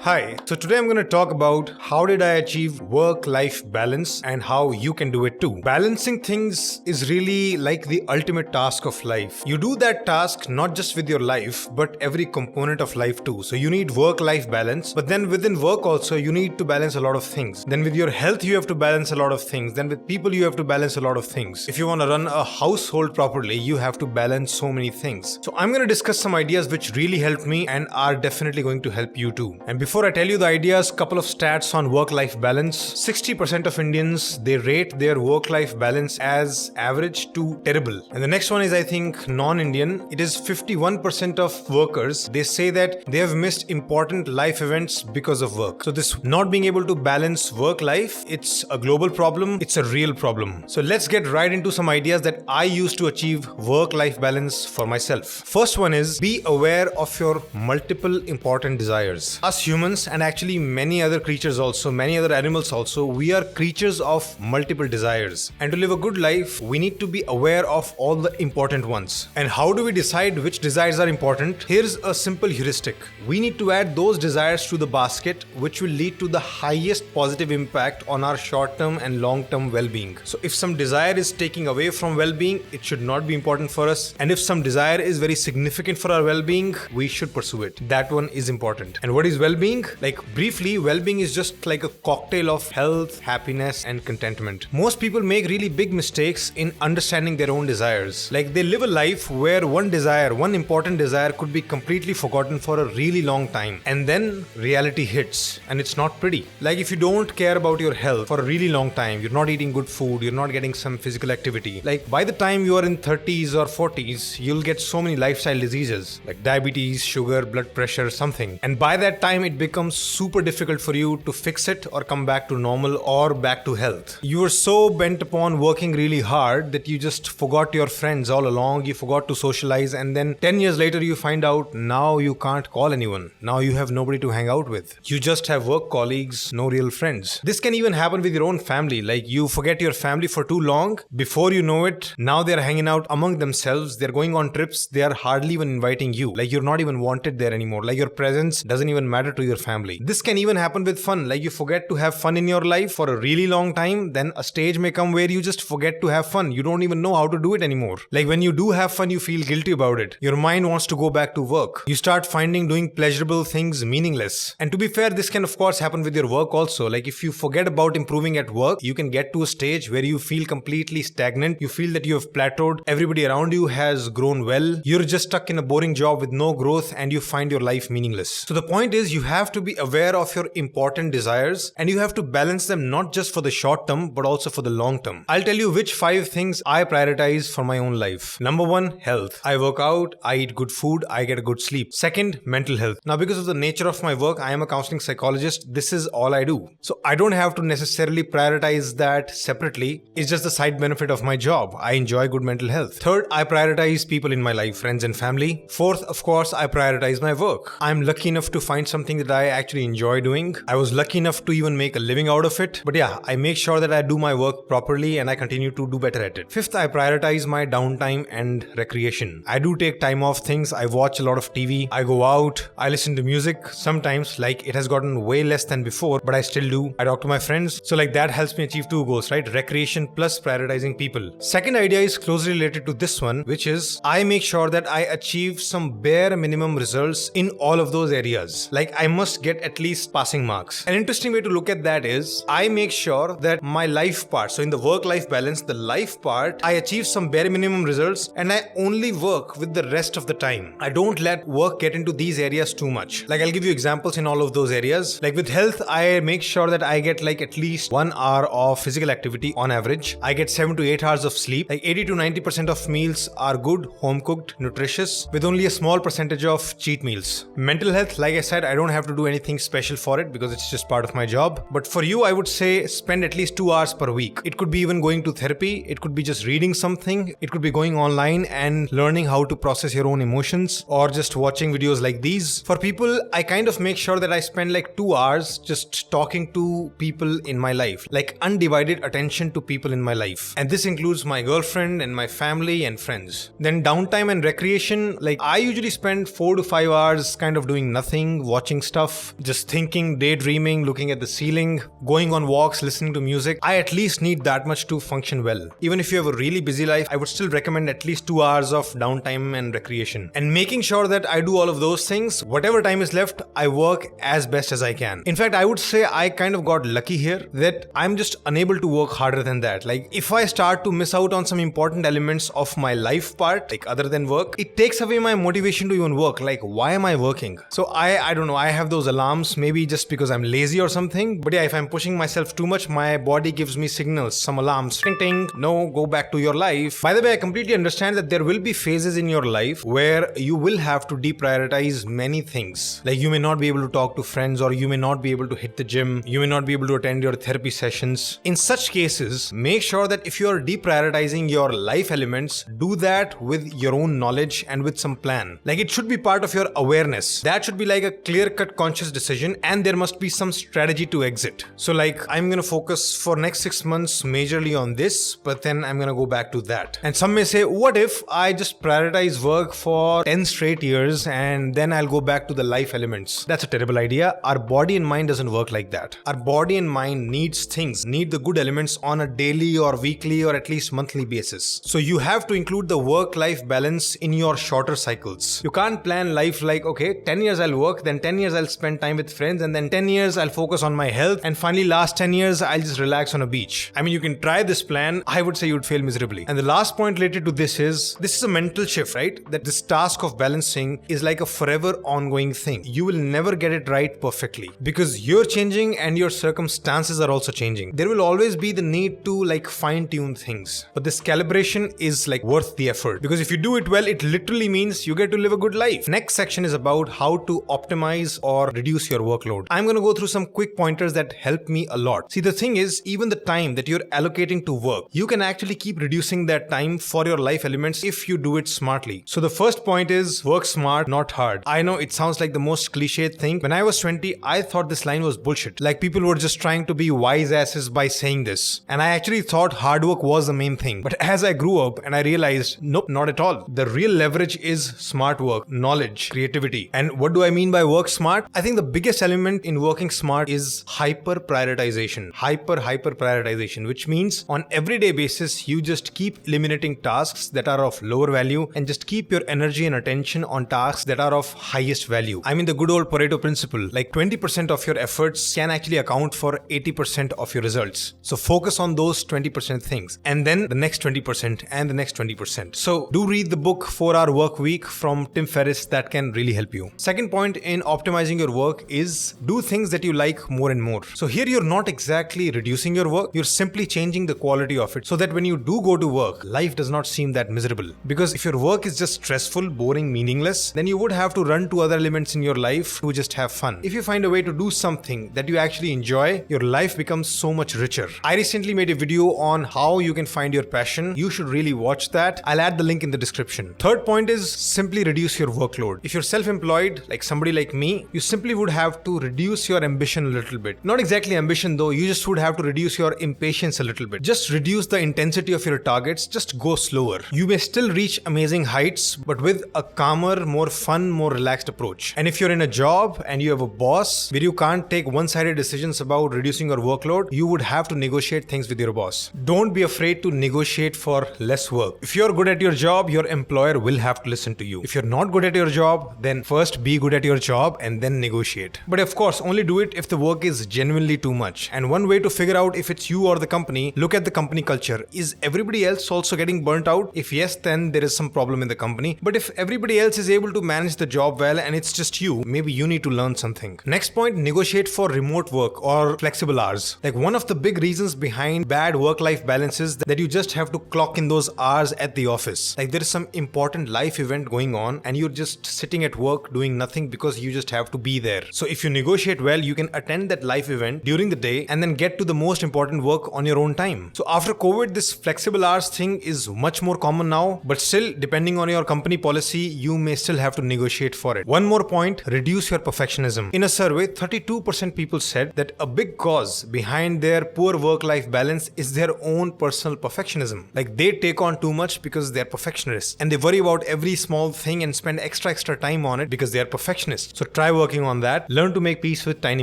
Hi, so today I'm going to talk about how did I achieve work-life balance and how you can do it too. Balancing things is really like the ultimate task of life. You do that task not just with your life, but every component of life too. So you need work-life balance, but then within work also you need to balance a lot of things. Then with your health you have to balance a lot of things. Then with people you have to balance a lot of things. If you want to run a household properly, you have to balance so many things. So I'm going to discuss some ideas which really helped me and are definitely going to help you too. And before I tell you the ideas, couple of stats on work-life balance. 60% of Indians, they rate their work-life balance as average to terrible. And the next one is, I think, non-Indian. It is 51% of workers, they say that they have missed important life events because of work. So this not being able to balance work-life, it's a global problem. It's a real problem. So let's get right into some ideas that I use to achieve work-life balance for myself. First one is, be aware of your multiple important desires. Us humans, and actually many other creatures also, many other animals also, we are creatures of multiple desires. And to live a good life, we need to be aware of all the important ones. And how do we decide which desires are important? Here's a simple heuristic. We need to add those desires to the basket which will lead to the highest positive impact on our short-term and long-term well-being. So if some desire is taking away from well-being, it should not be important for us. And if some desire is very significant for our well-being, we should pursue it. That one is important. And what is well-being? Like briefly, well-being is just like a cocktail of health, happiness, and contentment. Most people make really big mistakes in understanding their own desires. Like they live a life where one important desire could be completely forgotten for a really long time. And then reality hits and it's not pretty. Like if you don't care about your health for a really long time, you're not eating good food, you're not getting some physical activity. Like by the time you are in 30s or 40s, you'll get so many lifestyle diseases like diabetes, sugar, blood pressure, something. And by that time, it becomes super difficult for you to fix it or come back to normal or back to health. You were so bent upon working really hard that you just forgot your friends all along, you forgot to socialize, and then 10 years later you find out now you can't call anyone. Now you have nobody to hang out with. You just have work colleagues, no real friends. This can even happen with your own family. Like you forget your family for too long, before you know it, now they're hanging out among themselves, they're going on trips, they are hardly even inviting you. Like you're not even wanted there anymore. Like your presence doesn't even matter to your family. This can even happen with fun. Like you forget to have fun in your life for a really long time, then a stage may come where you just forget to have fun. You don't even know how to do it anymore. Like when you do have fun, you feel guilty about it. Your mind wants to go back to work. You start finding doing pleasurable things meaningless. And to be fair, this can of course happen with your work also. Like if you forget about improving at work, you can get to a stage where you feel completely stagnant. You feel that you have plateaued. Everybody around you has grown well. You're just stuck in a boring job with no growth and you find your life meaningless. So the point is, you have to be aware of your important desires and you have to balance them not just for the short term but also for the long term. I'll tell you which 5 things I prioritize for my own life. Number 1, health. I work out, I eat good food, I get a good sleep. Second, mental health. Now because of the nature of my work, I am a counseling psychologist. This is all I do. So I don't have to necessarily prioritize that separately. It's just the side benefit of my job. I enjoy good mental health. Third, I prioritize people in my life, friends and family. Fourth, of course, I prioritize my work. I'm lucky enough to find something that I actually enjoy doing. I was lucky enough to even make a living out of it. But yeah, I make sure that I do my work properly and I continue to do better at it. Fifth, I prioritize my downtime and recreation. I do take time off things. I watch a lot of TV. I go out. I listen to music. Sometimes, like it has gotten way less than before, but I still do. I talk to my friends. So like that helps me achieve 2 goals, right? Recreation plus prioritizing people. Second idea is closely related to this one, which is I make sure that I achieve some bare minimum results in all of those areas. Like I must get at least passing marks. An interesting way to look at that is I make sure that my life part, so in the work-life balance, the life part, I achieve some bare minimum results and I only work with the rest of the time. I don't let work get into these areas too much. Like I'll give you examples in all of those areas. Like with health, I make sure that I get like at least 1 hour of physical activity on average. I get 7 to 8 hours of sleep. Like 80 to 90% of meals are good, home cooked, nutritious, with only a small percentage of cheat meals. Mental health, like I said, I don't have to do anything special for it because it's just part of my job. But for you, I would say spend at least 2 hours per week. It could be even going to therapy. It could be just reading something. It could be going online and learning how to process your own emotions or just watching videos like these. For people, I kind of make sure that I spend like 2 hours just talking to people in my life, like undivided attention to people in my life. And this includes my girlfriend and my family and friends. Then downtime and recreation, like I usually spend 4 to 5 hours kind of doing nothing, watching stuff, just thinking, daydreaming, looking at the ceiling, going on walks, listening to music. I at least need that much to function well. Even if you have a really busy life, I would still recommend at least 2 hours of downtime and recreation. And making sure that I do all of those things, whatever time is left, I work as best as I can. In fact, I would say I kind of got lucky here that I'm just unable to work harder than that. Like if I start to miss out on some important elements of my life part, like other than work, it takes away my motivation to even work. Like why am I working? So I don't know, I have those alarms, maybe just because I'm lazy or something. But yeah, if I'm pushing myself too much, my body gives me signals, some alarms. Ting ting, no, go back to your life. By the way, I completely understand that there will be phases in your life where you will have to deprioritize many things. Like you may not be able to talk to friends, or you may not be able to hit the gym, you may not be able to attend your therapy sessions. In such cases, make sure that if you are deprioritizing your life elements, do that with your own knowledge and with some plan. Like it should be part of your awareness. That should be like a clear-cut conscious decision, and there must be some strategy to exit. So like I'm gonna focus for next 6 months majorly on this, but then I'm gonna go back to that. And some may say, what if I just prioritize work for 10 straight years and then I'll go back to the life elements? That's a terrible idea. Our body and mind doesn't work like that. Our body and mind needs the good elements on a daily or weekly or at least monthly basis. So you have to include the work-life balance in your shorter cycles. You can't plan life like, okay, 10 years I'll work, then 10 years I'll spend time with friends, and then 10 years I'll focus on my health, and finally last 10 years I'll just relax on a beach. I mean, you can try this plan. I would say you'd fail miserably. And the last point related to this is a mental shift, right? That this task of balancing is like a forever ongoing thing. You will never get it right perfectly because you're changing and your circumstances are also changing. There will always be the need to like fine-tune things. But this calibration is like worth the effort, because if you do it well, it literally means you get to live a good life. Next section is about how to optimize or reduce your workload. I'm going to go through some quick pointers that help me a lot. See, the thing is, even the time that you're allocating to work, you can actually keep reducing that time for your life elements if you do it smartly. So the first point is work smart, not hard. I know it sounds like the most cliched thing. When I was 20, I thought this line was bullshit. Like people were just trying to be wise asses by saying this. And I actually thought hard work was the main thing. But as I grew up and I realized, nope, not at all. The real leverage is smart work, knowledge, creativity. And what do I mean by work smart? I think the biggest element in working smart is hyper prioritization. Hyper prioritization, which means on everyday basis, you just keep eliminating tasks that are of lower value and just keep your energy and attention on tasks that are of highest value. I mean the good old Pareto principle, like 20% of your efforts can actually account for 80% of your results. So focus on those 20% things and then the next 20% and the next 20%. So do read the book 4-Hour Work Week from Tim Ferriss. That can really help you. Second point in optimizing your work is do things that you like more and more. So here you're not exactly reducing your work, you're simply changing the quality of it so that when you do go to work, life does not seem that miserable. Because if your work is just stressful, boring, meaningless, then you would have to run to other elements in your life to just have fun. If you find a way to do something that you actually enjoy, your life becomes so much richer. I recently made a video on how you can find your passion. You should really watch that. I'll add the link in the description. Third point is simply reduce your workload. If you're self-employed, like somebody like me, you simply would have to reduce your ambition a little bit. Not exactly ambition though, you just would have to reduce your impatience a little bit. Just reduce the intensity of your targets, just go slower. You may still reach amazing heights, but with a calmer, more fun, more relaxed approach. And if you're in a job and you have a boss where you can't take one-sided decisions about reducing your workload, you would have to negotiate things with your boss. Don't be afraid to negotiate for less work. If you're good at your job, your employer will have to listen to you. If you're not good at your job, then first be good at your job and then negotiate. But of course, only do it if the work is genuinely too much. And one way to figure out if it's you or the company, look at the company culture. Is everybody else also getting burnt out? If yes, then there is some problem in the company. But if everybody else is able to manage the job well and it's just you, maybe you need to learn something. Next point, negotiate for remote work or flexible hours. Like one of the big reasons behind bad work-life balance is that you just have to clock in those hours at the office. Like there is some important life event going on and you're just sitting at work doing nothing because you just have to be there. So if you negotiate well, you can attend that life event during the day and then get to the most important work on your own time. So after COVID, this flexible hours thing is much more common now, but still, depending on your company policy, you may still have to negotiate for it. One more point, reduce your perfectionism. In a survey, 32% people said that a big cause behind their poor work-life balance is their own personal perfectionism. Like they take on too much because they're perfectionists and they worry about every small thing and spend extra time on it because they're perfectionists. So try working on that. Learn to make peace with tiny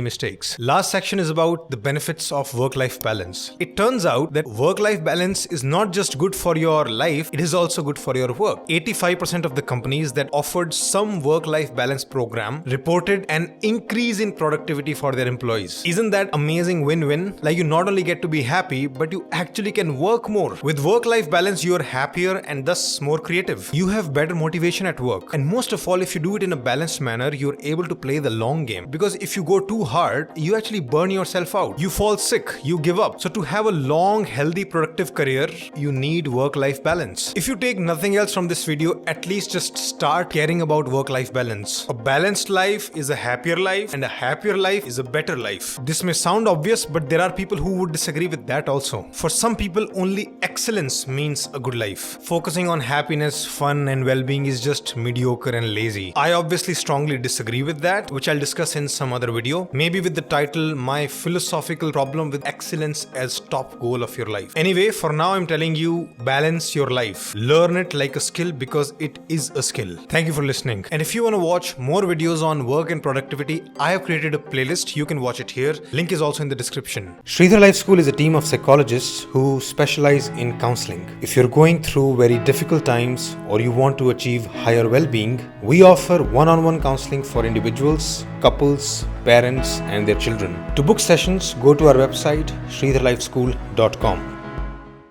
mistakes. Last section is about the benefits of work-life balance. It turns out that work-life balance is not just good for your life, it is also good for your work. 85% of the companies that offered some work-life balance program reported an increase in productivity for their employees. Isn't that amazing win-win? Like, you not only get to be happy, but you actually can work more. With work-life balance, you are happier and thus more creative. You have better motivation at work. And most of all, if you do it in a balanced manner, you're able to play the long game. Because if you go too hard, you actually burn yourself out. You fall sick, you give up. So to have a long, healthy, productive career, you need work-life balance. If you take nothing else from this video, at least just start caring about work-life balance. A balanced life is a happier life, and a happier life is a better life. This may sound obvious, but there are people who would disagree with that also. For some people, only excellence means a good life. Focusing on happiness, fun, and well-being is just mediocre and lazy. I obviously strongly disagree with that, which I'll discuss in some other video, maybe with the title, My Philosophical Problem with Excellence as Top Goal of Your Life. Anyway, for now I'm telling you, balance your life. Learn it like a skill because it is a skill. Thank you for listening. And if you want to watch more videos on work and productivity, I have created a playlist. You can watch it here. Link is also in the description. Shridhar Life School is a team of psychologists who specialize in counseling. If you're going through very difficult times or you want to achieve higher well-being, we offer one-on-one counseling for individuals, couples, parents, and their children. To book sessions, go to our website shridharlifeschool.com.